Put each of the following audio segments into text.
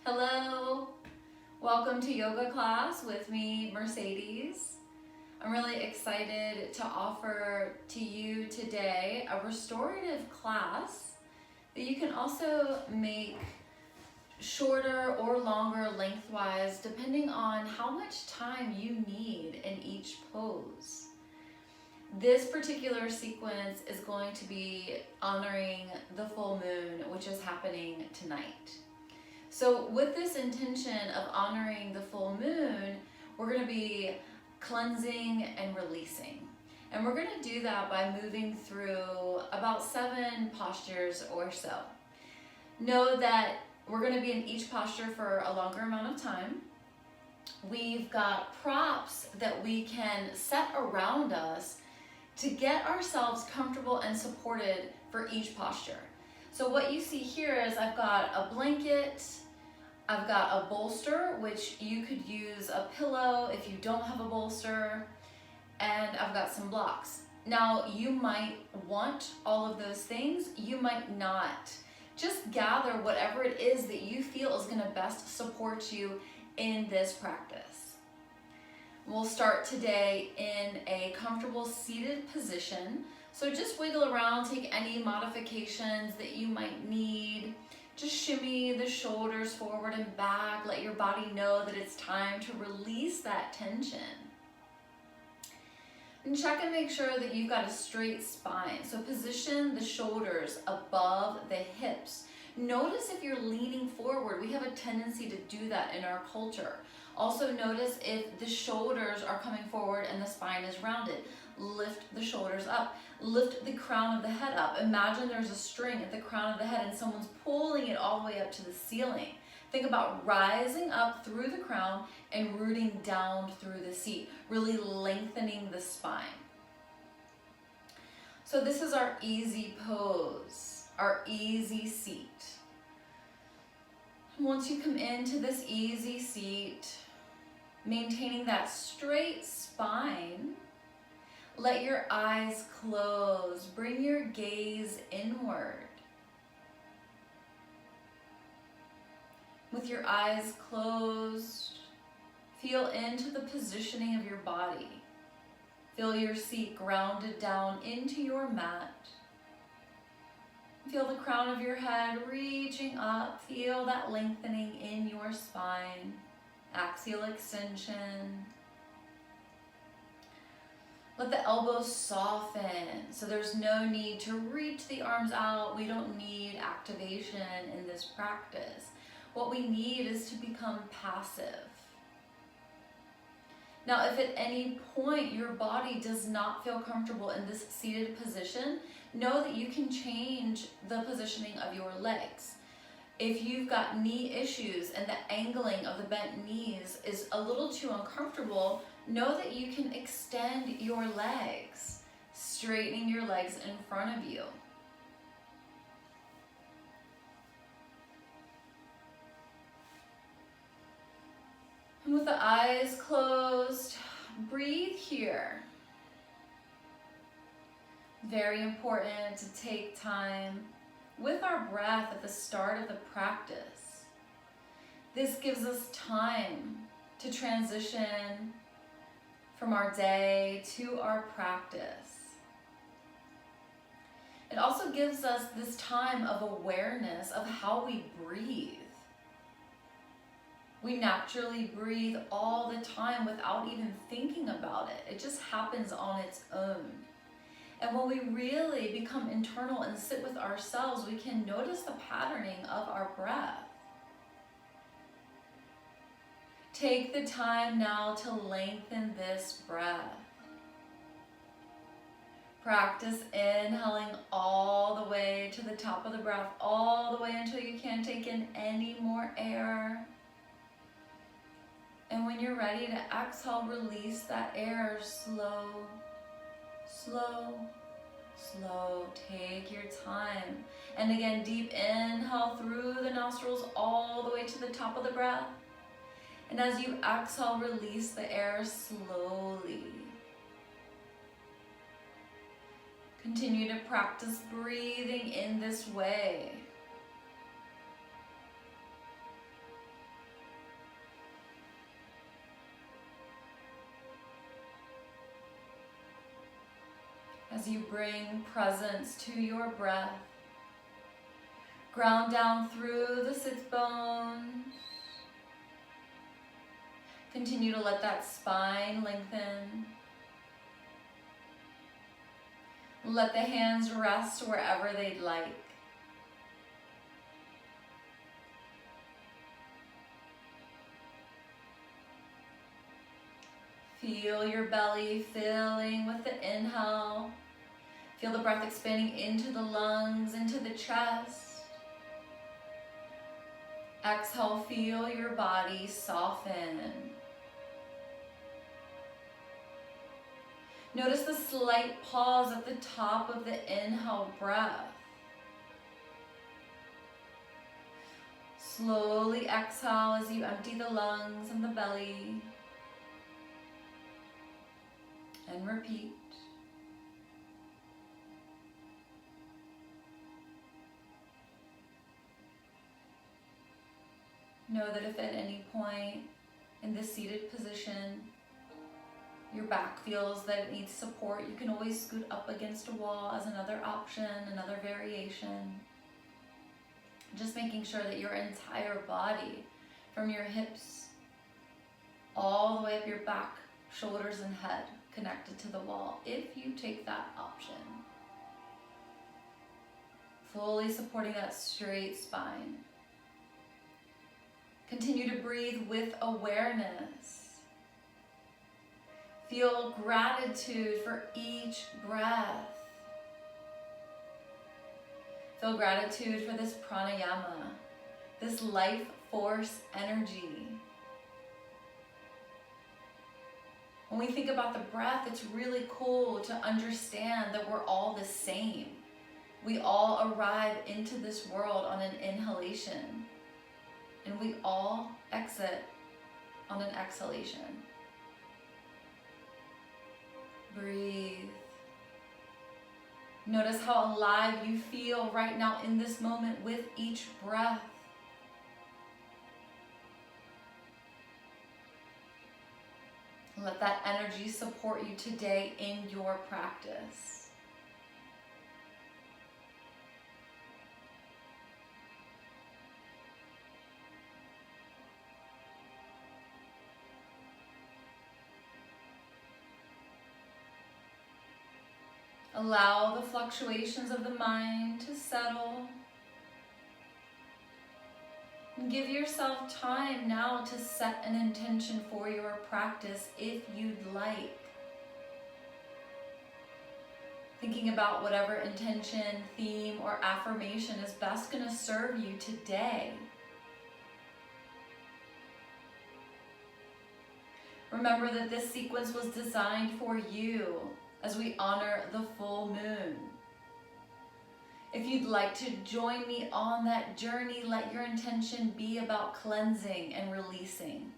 Hello, welcome to yoga class with me, Mercedes. I'm really excited to offer to you today a restorative class that you can also make shorter or longer lengthwise depending on how much time you need in each pose. This particular sequence is going to be honoring the full moon, which is happening tonight. So with this intention of honoring the full moon, we're going to be cleansing and releasing. And we're going to do that by moving through about 7 postures or so. Know that we're going to be in each posture for a longer amount of time. We've got props that we can set around us to get ourselves comfortable and supported for each posture. So what you see here is I've got a blanket, I've got a bolster, which you could use a pillow if you don't have a bolster, and I've got some blocks. Now you might want all of those things, you might not. Just gather whatever it is that you feel is going to best support you in this practice. We'll start today in a comfortable seated position. So just wiggle around, take any modifications that you might need. Just shimmy the shoulders forward and back. Let your body know that it's time to release that tension. And check and make sure that you've got a straight spine. So position the shoulders above the hips. Notice if you're leaning forward. We have a tendency to do that in our culture. Also notice if the shoulders are coming forward and the spine is rounded. Lift the shoulders up. Lift the crown of the head up. Imagine there's a string at the crown of the head and someone's pulling it all the way up to the ceiling. Think about rising up through the crown and rooting down through the seat, really lengthening the spine. So this is our easy pose, our easy seat. Once you come into this easy seat, maintaining that straight spine, let your eyes close. Bring your gaze inward. With your eyes closed, feel into the positioning of your body. Feel your seat grounded down into your mat. Feel the crown of your head reaching up. Feel that lengthening in your spine. Axial extension. Let the elbows soften, so there's no need to reach the arms out. We don't need activation in this practice. What we need is to become passive. Now, if at any point your body does not feel comfortable in this seated position, know that you can change the positioning of your legs. If you've got knee issues and the angling of the bent knees is a little too uncomfortable, know that you can extend your legs, straightening your legs in front of you. And with the eyes closed, breathe here. Very important to take time with our breath at the start of the practice. This gives us time to transition from our day to our practice. It also gives us this time of awareness of how we breathe. We naturally breathe all the time without even thinking about it. It just happens on its own. And when we really become internal and sit with ourselves, we can notice the patterning of our breath. Take the time now to lengthen this breath. Practice inhaling all the way to the top of the breath, all the way until you can't take in any more air. And when you're ready to exhale, release that air slow, slow, slow. Take your time. And again, deep inhale through the nostrils all the way to the top of the breath. And as you exhale, release the air slowly. Continue to practice breathing in this way. as you bring presence to your breath. Ground down through the sits bones. Continue to let that spine lengthen. Let the hands rest wherever they'd like. Feel your belly filling with the inhale. Feel the breath expanding into the lungs, into the chest. Exhale, feel your body soften. Notice the slight pause at the top of the inhale breath. Slowly exhale as you empty the lungs and the belly. And repeat. Know that if at any point in this seated position your back feels that it needs support, you can always scoot up against a wall as another option, another variation. Just making sure that your entire body, from your hips all the way up your back, shoulders and head, connected to the wall, if you take that option. Fully supporting that straight spine. Continue to breathe with awareness. Feel gratitude for each breath. Feel gratitude for this pranayama, this life force energy. When we think about the breath, it's really cool to understand that we're all the same. We all arrive into this world on an inhalation, and we all exit on an exhalation. Breathe. Notice how alive you feel right now in this moment with each breath. Let that energy support you today in your practice. Allow the fluctuations of the mind to settle. And give yourself time now to set an intention for your practice if you'd like. Thinking about whatever intention, theme, or affirmation is best going to serve you today. Remember that this sequence was designed for you as we honor the full moon. If you'd like to join me on that journey, let your intention be about cleansing and releasing.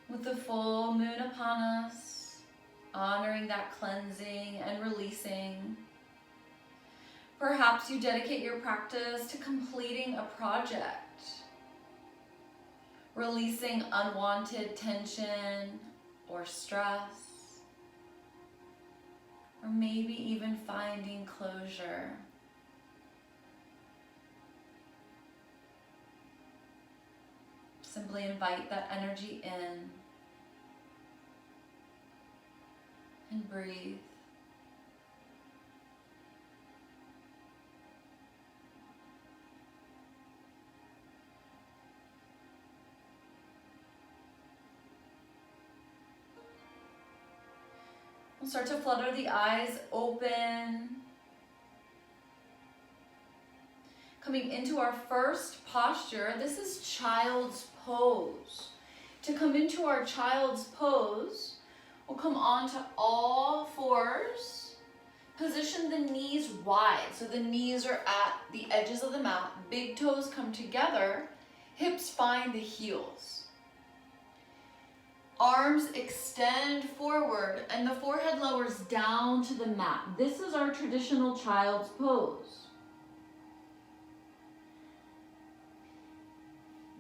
With the full moon upon us, honoring that cleansing and releasing, perhaps you dedicate your practice to completing a project, releasing unwanted tension or stress, or maybe even finding closure. Simply invite that energy in and breathe. We'll start to flutter the eyes open. Coming into our first posture, this is child's pose. To come into our child's pose, we'll come onto all fours. Position the knees wide, so the knees are at the edges of the mat. Big toes come together, hips find the heels. Arms extend forward and the forehead lowers down to the mat. This is our traditional child's pose.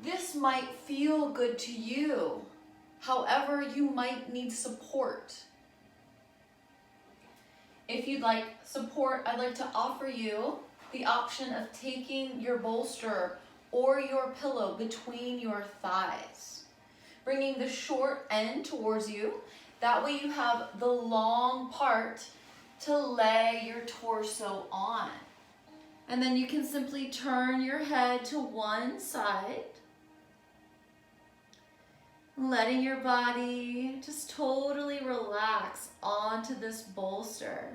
this might feel good to you. However, you might need support. If you'd like support, I'd like to offer you the option of taking your bolster or your pillow between your thighs, bringing the short end towards you. That way you have the long part to lay your torso on. And then you can simply turn your head to one side, letting your body just totally relax onto this bolster.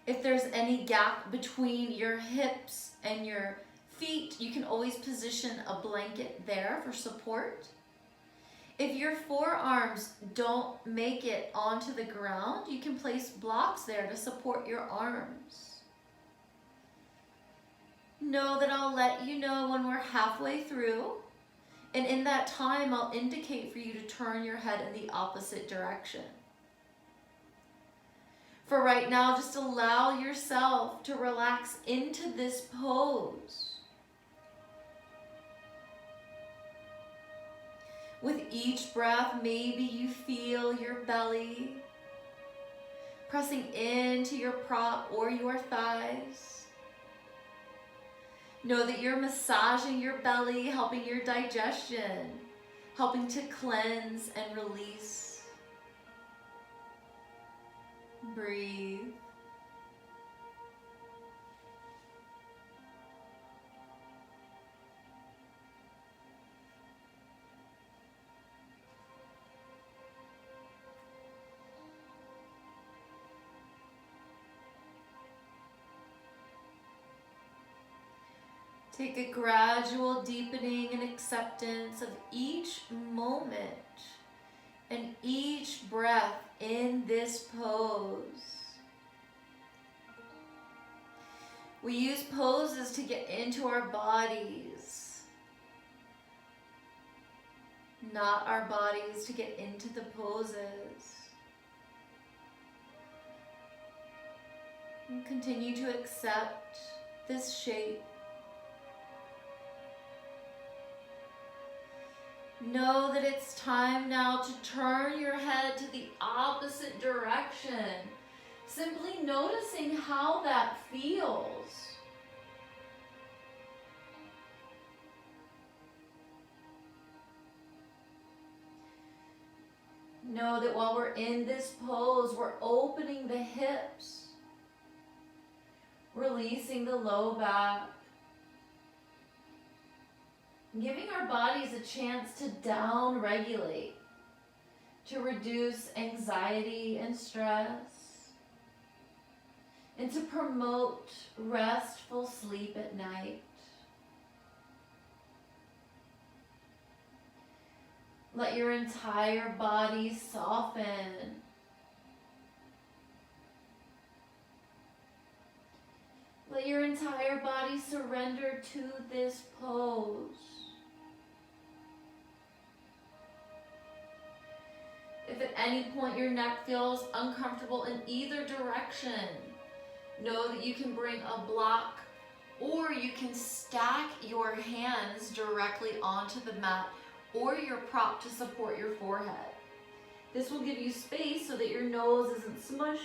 If there's any gap between your hips and your feet, you can always position a blanket there for support. If your forearms don't make it onto the ground, you can place blocks there to support your arms. Know that I'll let you know when we're halfway through, and in that time, I'll indicate for you to turn your head in the opposite direction. For right now, just allow yourself to relax into this pose. With each breath, maybe you feel your belly pressing into your prop or your thighs. Know that you're massaging your belly, helping your digestion, helping to cleanse and release. Breathe. Take a gradual deepening and acceptance of each moment and each breath in this pose. We use poses to get into our bodies, not our bodies to get into the poses. And continue to accept this shape. Know that it's time now to turn your head to the opposite direction. Simply noticing how that feels. Know that while we're in this pose, we're opening the hips, releasing the low back, giving our bodies a chance to down-regulate, to reduce anxiety and stress, and to promote restful sleep at night. Let your entire body soften. Let your entire body surrender to this pose. If at any point your neck feels uncomfortable in either direction, know that you can bring a block or you can stack your hands directly onto the mat or your prop to support your forehead. This will give you space so that your nose isn't smushed.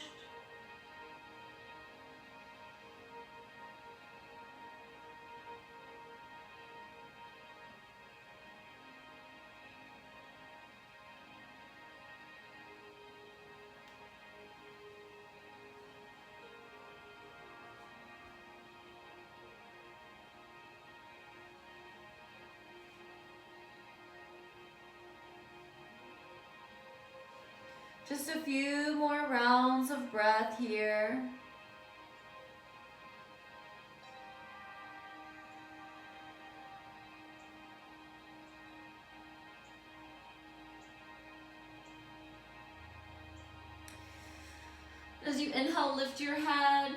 Just a few more rounds of breath here. As you inhale, lift your head.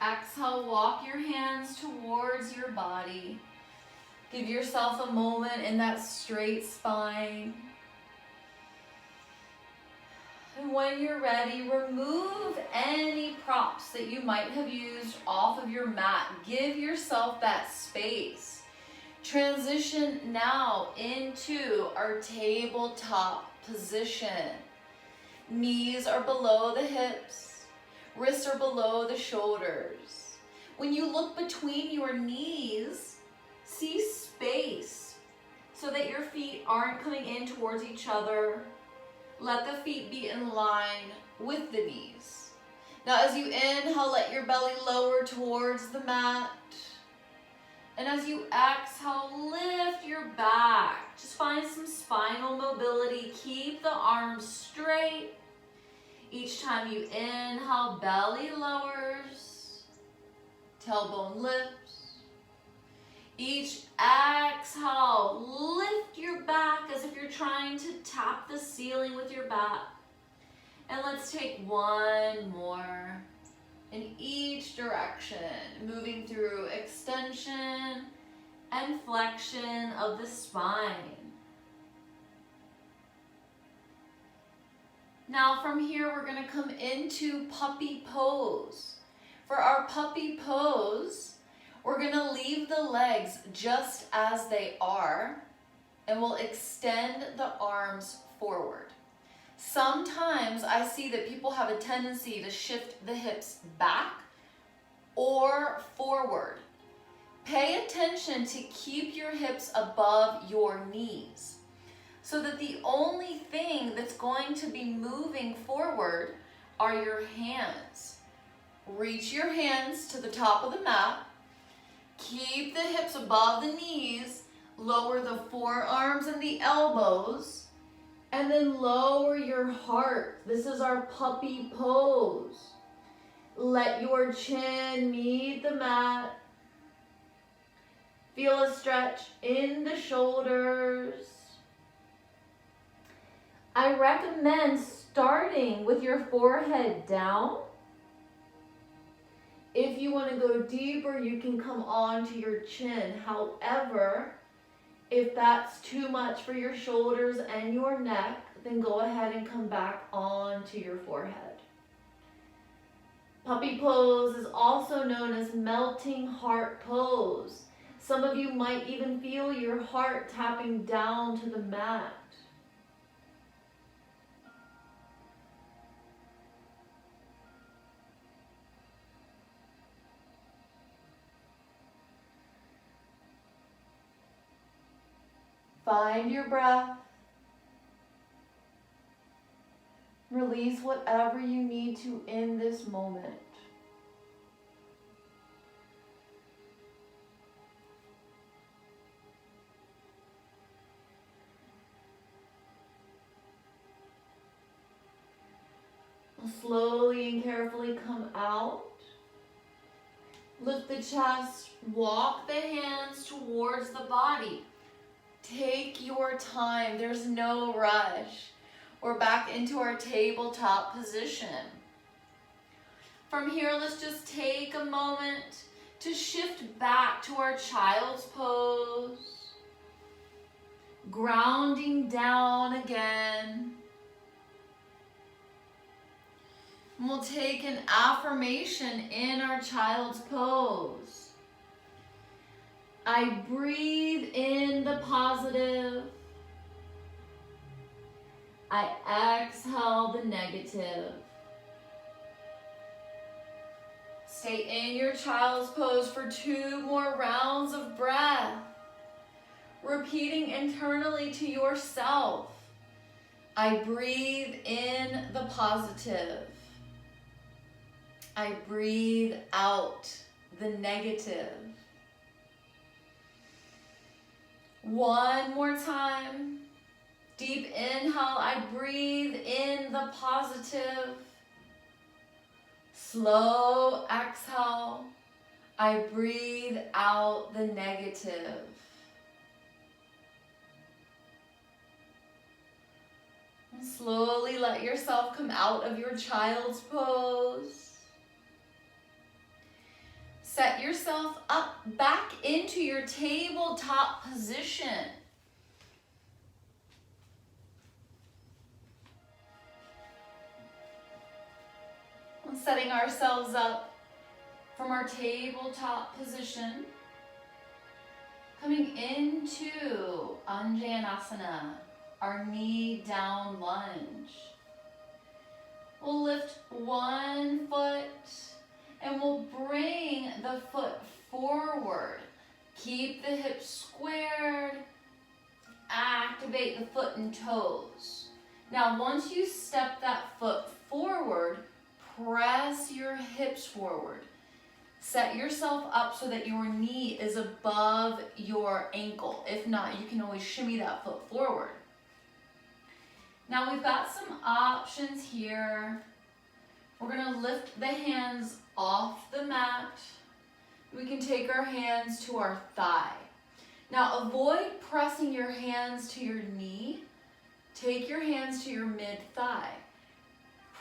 Exhale, walk your hands towards your body. Give yourself a moment in that straight spine. And when you're ready, remove any props that you might have used off of your mat. Give yourself that space. Transition now into our tabletop position. Knees are below the hips. Wrists are below the shoulders. When you look between your knees, see space so that your feet aren't coming in towards each other. Let the feet be in line with the knees. Now as you inhale, let your belly lower towards the mat. And as you exhale, lift your back. Just find some spinal mobility. Keep the arms straight. Each time you inhale, belly lowers, tailbone lifts. Each exhale, lift your back as if you're trying to tap the ceiling with your back. And let's take one more in each direction, moving through extension and flexion of the spine. Now from here, we're going to come into puppy pose. For our puppy pose, we're going to leave the legs just as they are, and we'll extend the arms forward. Sometimes I see that people have a tendency to shift the hips back or forward. Pay attention to keep your hips above your knees, so that the only thing that's going to be moving forward are your hands. Reach your hands to the top of the mat. Keep the hips above the knees. Lower the forearms and the elbows. And then lower your heart. This is our puppy pose. Let your chin meet the mat. Feel a stretch in the shoulders. I recommend starting with your forehead down. If you want to go deeper, you can come onto your chin. However, if that's too much for your shoulders and your neck, then go ahead and come back onto your forehead. Puppy pose is also known as melting heart pose. Some of you might even feel your heart tapping down to the mat. Find your breath. Release whatever you need to in this moment. Slowly and carefully come out. Lift the chest, walk the hands towards the body. Take your time, there's no rush. We're back into our tabletop position. From here, let's just take a moment to shift back to our child's pose. Grounding down again. And we'll take an affirmation in our child's pose. I breathe in the positive. I exhale the negative. Stay in your child's pose for 2 more rounds of breath. Repeating internally to yourself. I breathe in the positive. I breathe out the negative. One more time. Deep inhale, I breathe in the positive. Slow exhale, I breathe out the negative. And slowly let yourself come out of your child's pose. Set yourself up back into your tabletop position. And setting ourselves up from our tabletop position. Coming coming into Anjaneyasana, our knee down lunge. We'll lift one foot and we'll bring the foot forward. Keep the hips squared. Activate the foot and toes. Now, once you step that foot forward, press your hips forward. Set yourself up so that your knee is above your ankle. If not, you can always shimmy that foot forward. Now we've got some options here. We're gonna lift the hands off the mat. We can take our hands to our thigh. Now avoid pressing your hands to your knee. Take your hands to your mid-thigh.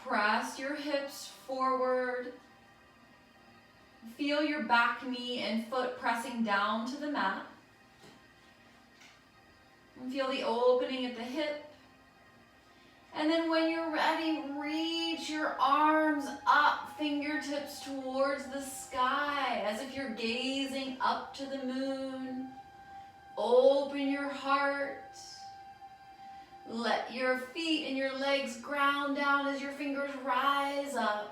Press your hips forward. Feel your back knee and foot pressing down to the mat. And feel the opening at the hip. And then when you're ready, reach your arms up, fingertips towards the sky, as if you're gazing up to the moon. Open your heart. Let your feet and your legs ground down as your fingers rise up.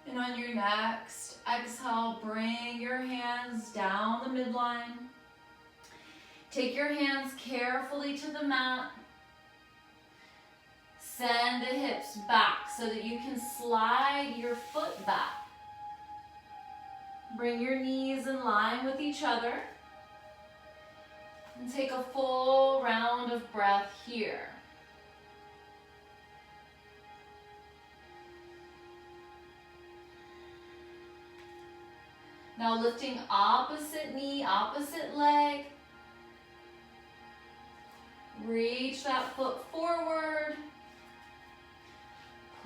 And on your next exhale, bring your hands down the midline. Take your hands carefully to the mat. Send the hips back so that you can slide your foot back. Bring your knees in line with each other. And take a full round of breath here. Now lifting opposite knee, opposite leg. Reach that foot forward.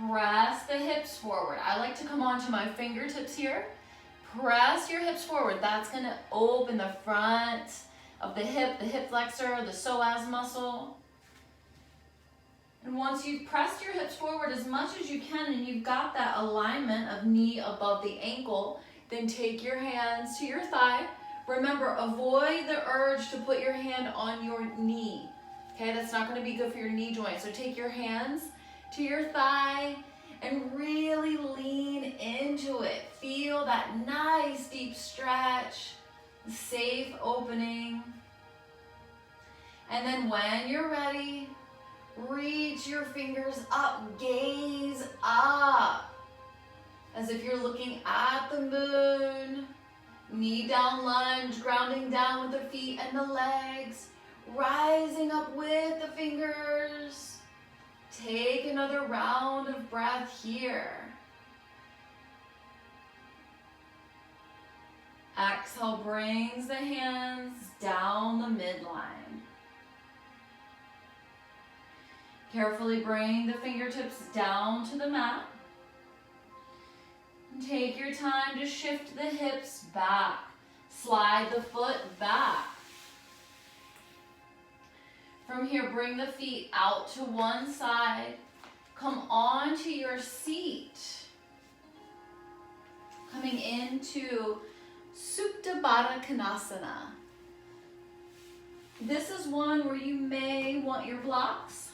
Press the hips forward. I like to come onto my fingertips here. Press your hips forward. That's going to open the front of the hip flexor, the psoas muscle. And once you've pressed your hips forward as much as you can and you've got that alignment of knee above the ankle, then take your hands to your thigh. Remember, avoid the urge to put your hand on your knee. Okay, that's not going to be good for your knee joint. So take your hands to your thigh and really lean into it. Feel that nice deep stretch, safe opening. And then when you're ready, reach your fingers up, gaze up, as if you're looking at the moon. Knee down lunge, grounding down with the feet and the legs. Rising up with the fingers. Take another round of breath here. Exhale brings the hands down the midline. Carefully bring the fingertips down to the mat. And take your time to shift the hips back. Slide the foot back. From here, bring the feet out to one side. Come onto your seat. Coming into Supta Baddha Konasana. This is one where you may want your blocks.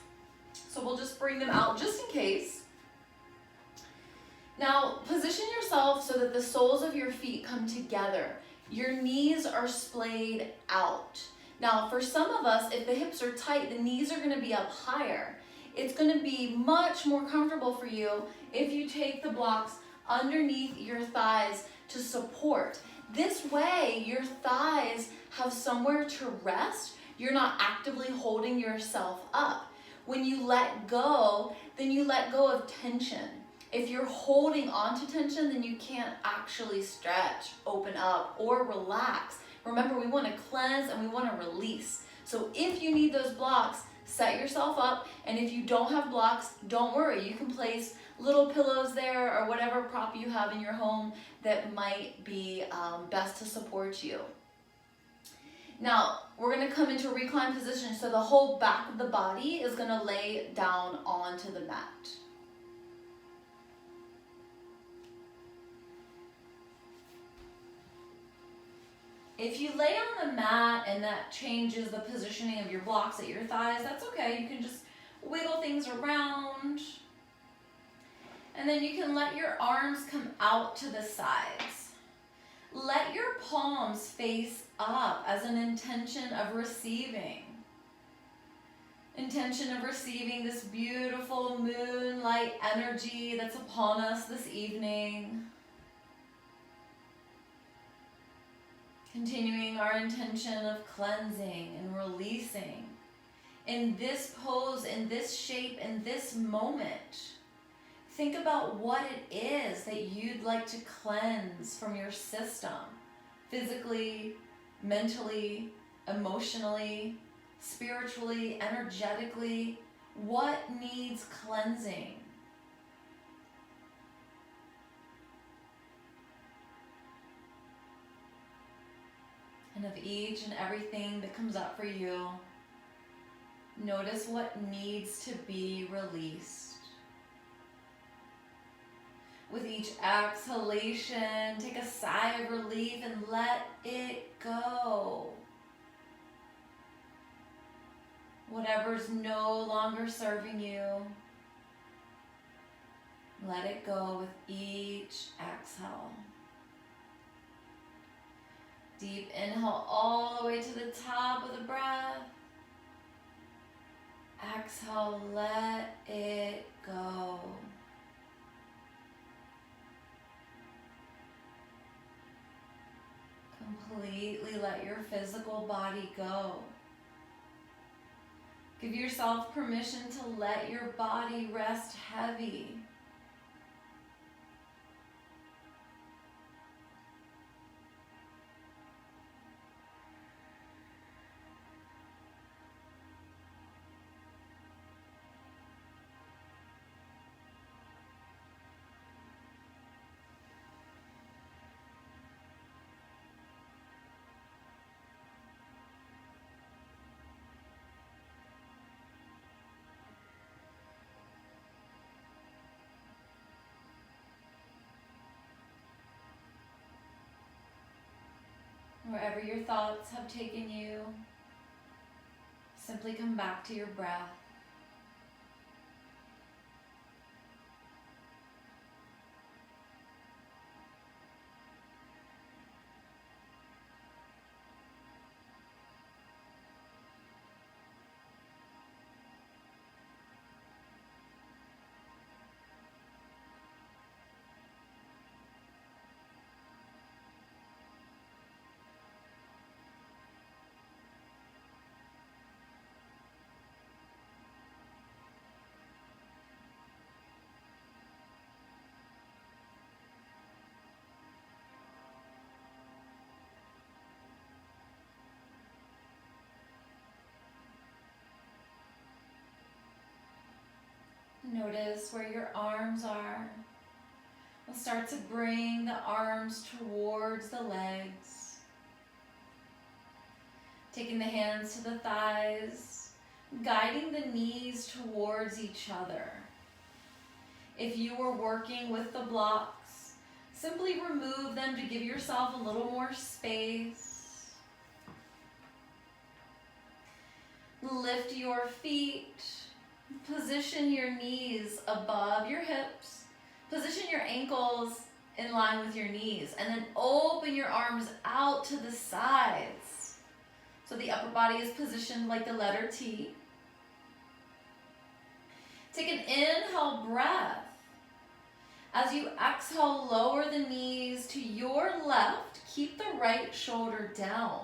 So we'll just bring them out just in case. Now, position yourself so that the soles of your feet come together. Your knees are splayed out. Now, for some of us, if the hips are tight, the knees are going to be up higher. It's going to be much more comfortable for you if you take the blocks underneath your thighs to support. This way, your thighs have somewhere to rest. You're not actively holding yourself up. When you let go, then you let go of tension. If you're holding on to tension, then you can't actually stretch, open up, or relax. Remember, we want to cleanse and we want to release. So if you need those blocks, set yourself up. And if you don't have blocks, don't worry. You can place little pillows there or whatever prop you have in your home that might be best to support you. Now, we're going to come into recline position. So the whole back of the body is going to lay down onto the mat. If you lay on the mat and that changes the positioning of your blocks at your thighs, that's okay. You can just wiggle things around. And then you can let your arms come out to the sides. Let your palms face up as an intention of receiving. Intention of receiving this beautiful moonlight energy that's upon us this evening. Continuing our intention of cleansing and releasing. In this pose, in this shape, in this moment, think about what it is that you'd like to cleanse from your system. Physically, mentally, emotionally, spiritually, energetically. What needs cleansing? And of each and everything that comes up for you, notice what needs to be released. With each exhalation, take a sigh of relief and let it go. Whatever's no longer serving you, let it go with each exhale. Deep inhale all the way to the top of the breath. Exhale, let it go. Completely let your physical body go. Give yourself permission to let your body rest heavy. Wherever your thoughts have taken you, simply come back to your breath. Notice where your arms are. We'll start to bring the arms towards the legs. Taking the hands to the thighs, guiding the knees towards each other. If you were working with the blocks, simply remove them to give yourself a little more space. Lift your feet. Position your knees above your hips. Position your ankles in line with your knees. And then open your arms out to the sides. So the upper body is positioned like the letter T. Take an inhale breath. As you exhale, lower the knees to your left. Keep the right shoulder down.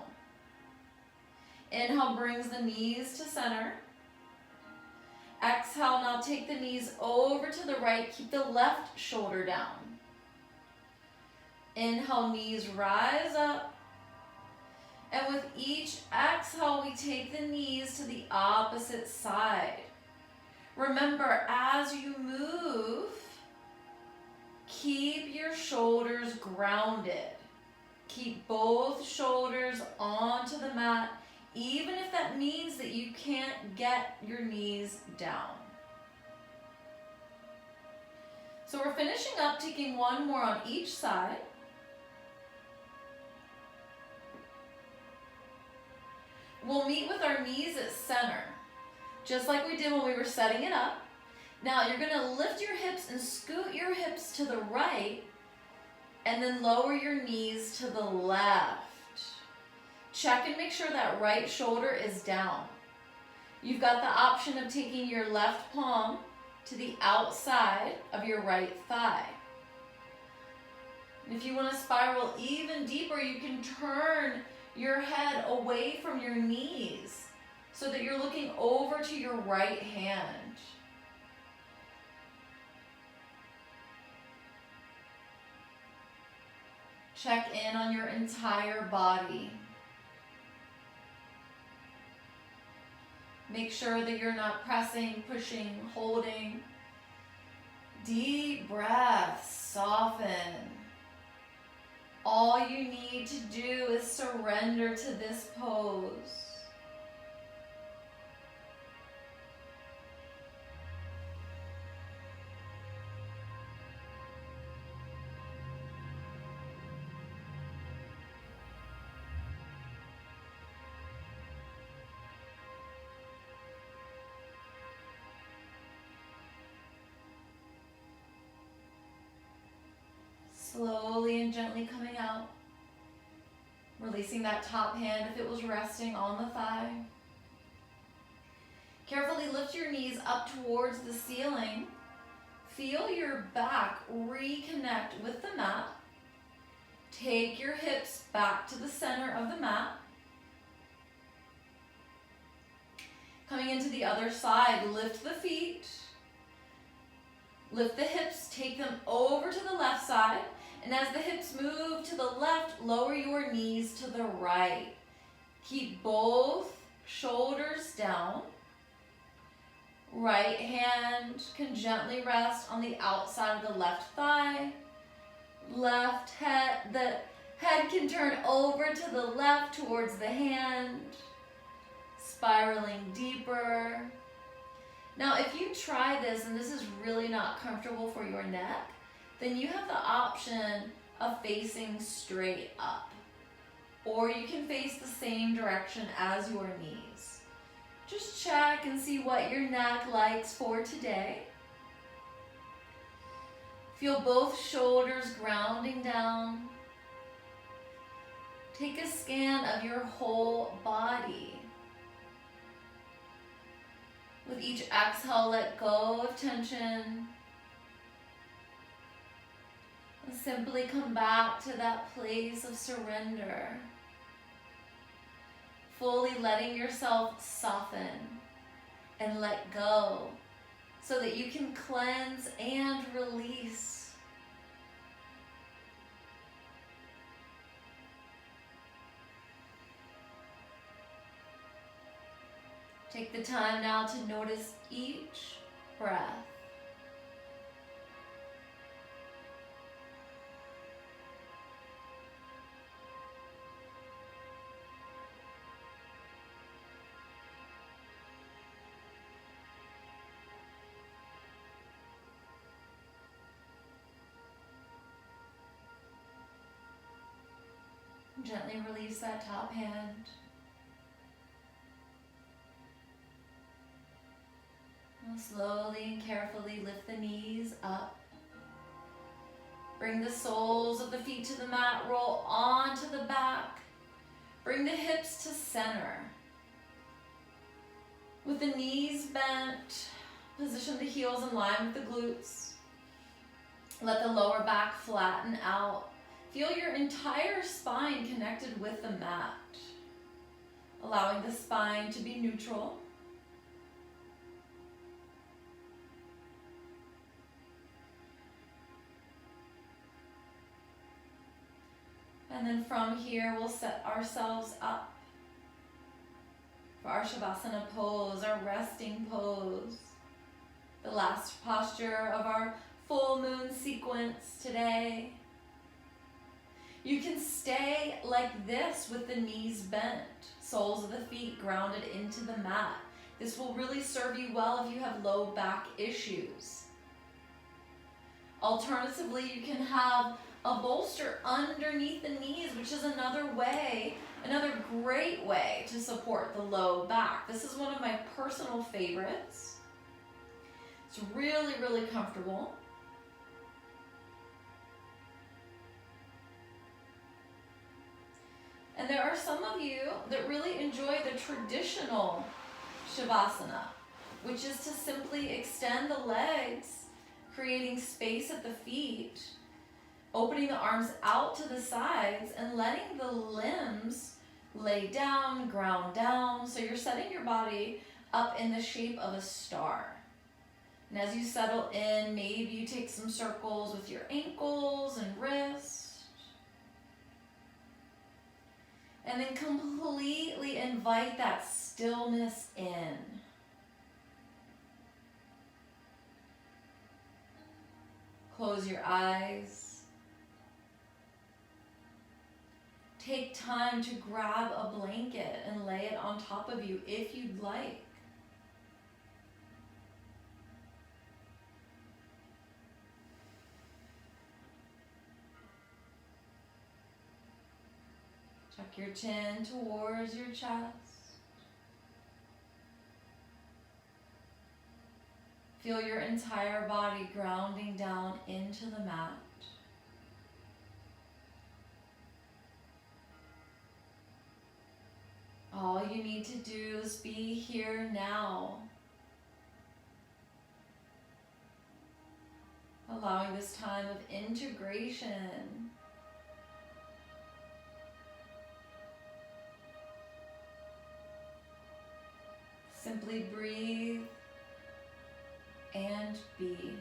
Inhale brings the knees to center. Exhale, now take the knees over to the right. Keep the left shoulder down. Inhale, knees rise up. And with each exhale, we take the knees to the opposite side. Remember, as you move, keep your shoulders grounded. Keep both shoulders onto the mat, even if that means that you can't get your knees down. So we're finishing up, taking one more on each side. We'll meet with our knees at center, just like we did when we were setting it up. Now you're gonna lift your hips and scoot your hips to the right, and then lower your knees to the left. Check and make sure that right shoulder is down. You've got the option of taking your left palm to the outside of your right thigh. And if you want to spiral even deeper, you can turn your head away from your knees so that you're looking over to your right hand. Check in on your entire body. Make sure that you're not pressing, pushing, holding. Deep breaths, soften. All you need to do is surrender to this pose. Slowly and gently coming out. Releasing that top hand if it was resting on the thigh. Carefully lift your knees up towards the ceiling. Feel your back reconnect with the mat. Take your hips back to the center of the mat. Coming into the other side, lift the feet. Lift the hips, take them over to the left side. And as the hips move to the left, lower your knees to the right. Keep both shoulders down. Right hand can gently rest on the outside of the left thigh. The head can turn over to the left towards the hand, spiraling deeper. Now, if you try this and this is really not comfortable for your neck, then you have the option of facing straight up. Or you can face the same direction as your knees. Just check and see what your neck likes for today. Feel both shoulders grounding down. Take a scan of your whole body. With each exhale, let go of tension. And simply come back to that place of surrender. Fully letting yourself soften and let go so that you can cleanse and release. Take the time now to notice each breath. Gently release that top hand. And slowly and carefully lift the knees up. Bring the soles of the feet to the mat, roll onto the back. Bring the hips to center. With the knees bent, position the heels in line with the glutes. Let the lower back flatten out. Feel your entire spine connected with the mat, allowing the spine to be neutral. And then from here, we'll set ourselves up for our Shavasana pose, our resting pose, the last posture of our full moon sequence today. You can stay like this with the knees bent, soles of the feet grounded into the mat. This will really serve you well if you have low back issues. Alternatively, you can have a bolster underneath the knees, which is another great way to support the low back. This is one of my personal favorites. It's really, really comfortable. And there are some of you that really enjoy the traditional Shavasana, which is to simply extend the legs, creating space at the feet, opening the arms out to the sides, and letting the limbs lay down, ground down. So you're setting your body up in the shape of a star. And as you settle in, maybe you take some circles with your ankles and wrists. And then completely invite that stillness in. Close your eyes. Take time to grab a blanket and lay it on top of you if you'd like. Tuck your chin towards your chest. Feel your entire body grounding down into the mat. All you need to do is be here now. Allowing this time of integration. Simply breathe and be.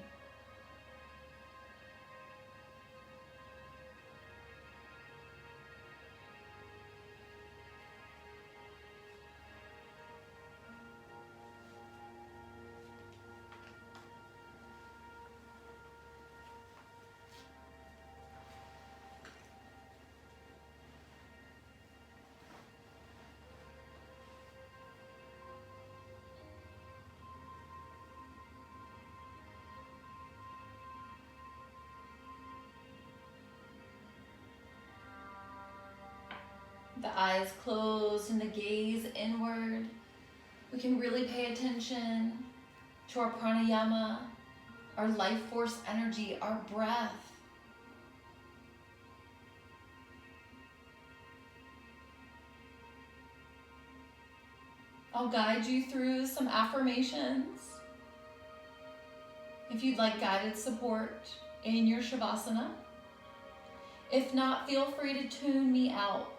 The eyes closed and the gaze inward. We can really pay attention to our pranayama, our life force energy, our breath. I'll guide you through some affirmations. If you'd like guided support in your Shavasana. If not, feel free to tune me out.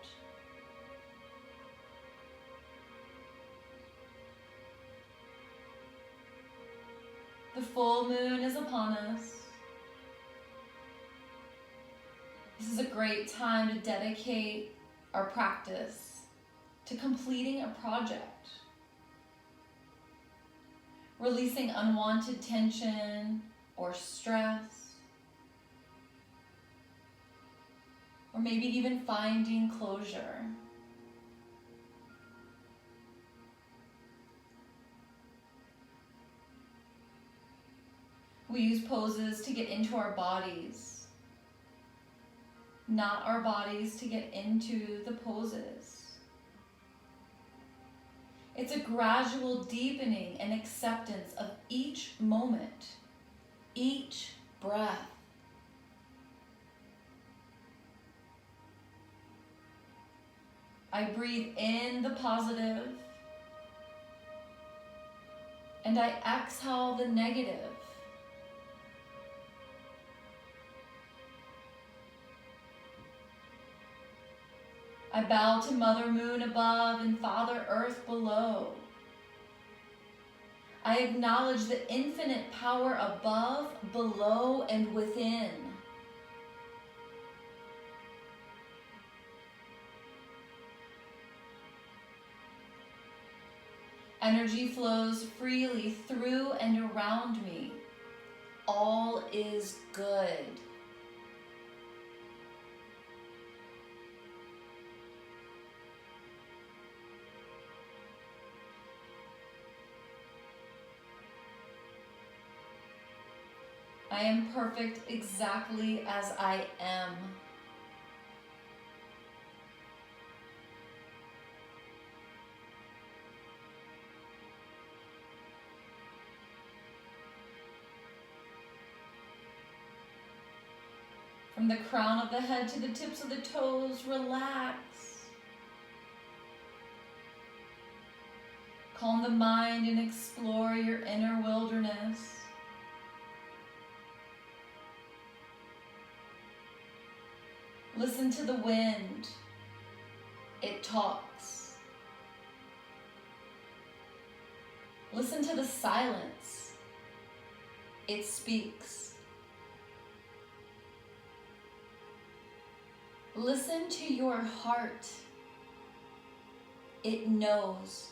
The full moon is upon us. This is a great time to dedicate our practice to completing a project, releasing unwanted tension or stress, or maybe even finding closure. We use poses to get into our bodies, not our bodies to get into the poses. It's a gradual deepening and acceptance of each moment, each breath. I breathe in the positive, and I exhale the negative. I bow to Mother Moon above and Father Earth below. I acknowledge the infinite power above, below, and within. Energy flows freely through and around me. All is good. I am perfect exactly as I am. From the crown of the head to the tips of the toes, relax. Calm the mind and explore your inner wilderness. Listen to the wind. It talks. Listen to the silence. It speaks. Listen to your heart. It knows.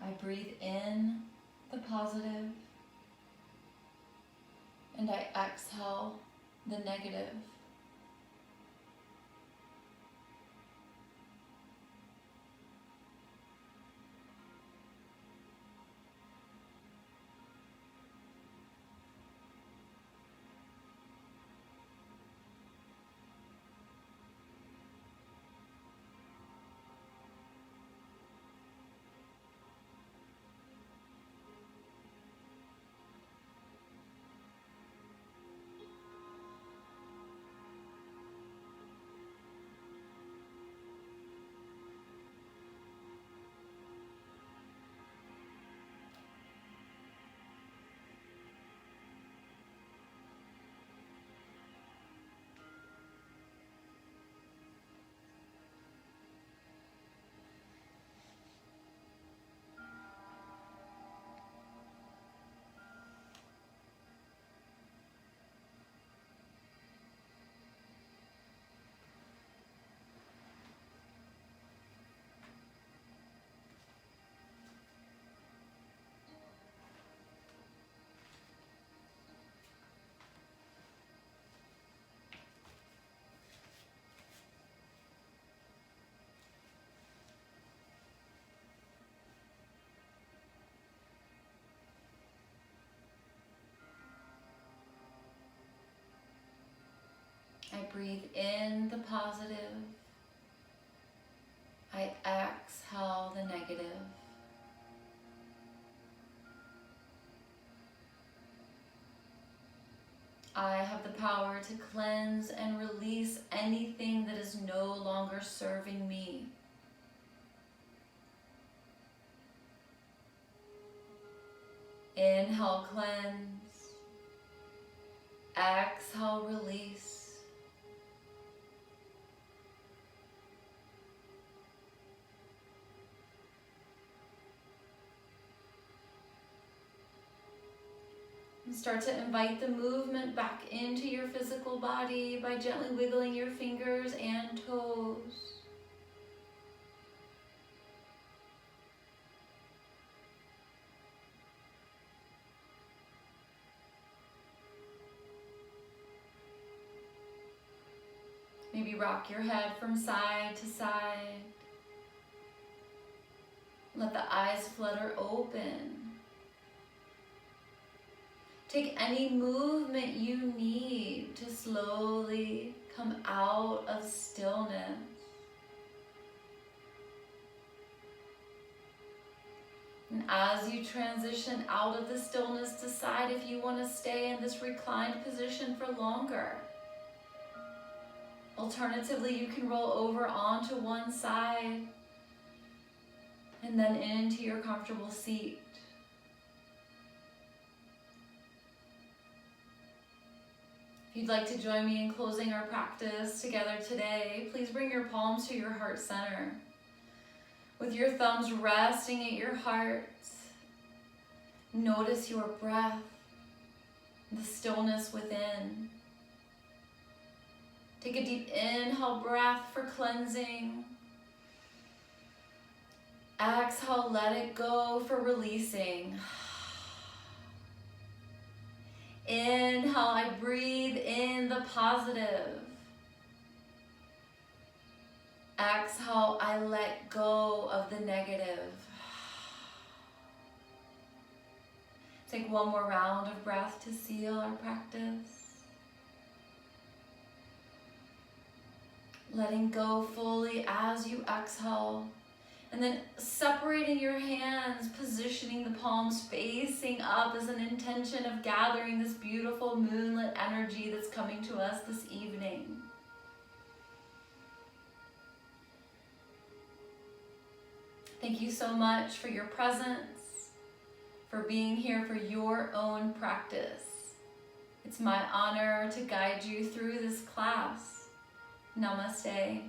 I breathe in the positive and I exhale the negative. I breathe in the positive. I exhale the negative. I have the power to cleanse and release anything that is no longer serving me. Inhale, cleanse. Exhale, release. And start to invite the movement back into your physical body by gently wiggling your fingers and toes. Maybe rock your head from side to side. Let the eyes flutter open. Take any movement you need to slowly come out of stillness. And as you transition out of the stillness, decide if you want to stay in this reclined position for longer. Alternatively, you can roll over onto one side and then into your comfortable seat. If you'd like to join me in closing our practice together today, please bring your palms to your heart center. With your thumbs resting at your heart, notice your breath the stillness within. Take a deep inhale breath for cleansing. Exhale, let it go for releasing. Inhale, I breathe in the positive. Exhale, I let go of the negative. Take one more round of breath to seal our practice. Letting go fully as you exhale. And then separating your hands, positioning the palms facing up as an intention of gathering this beautiful moonlit energy that's coming to us this evening. Thank you so much for your presence, for being here for your own practice. It's my honor to guide you through this class. Namaste.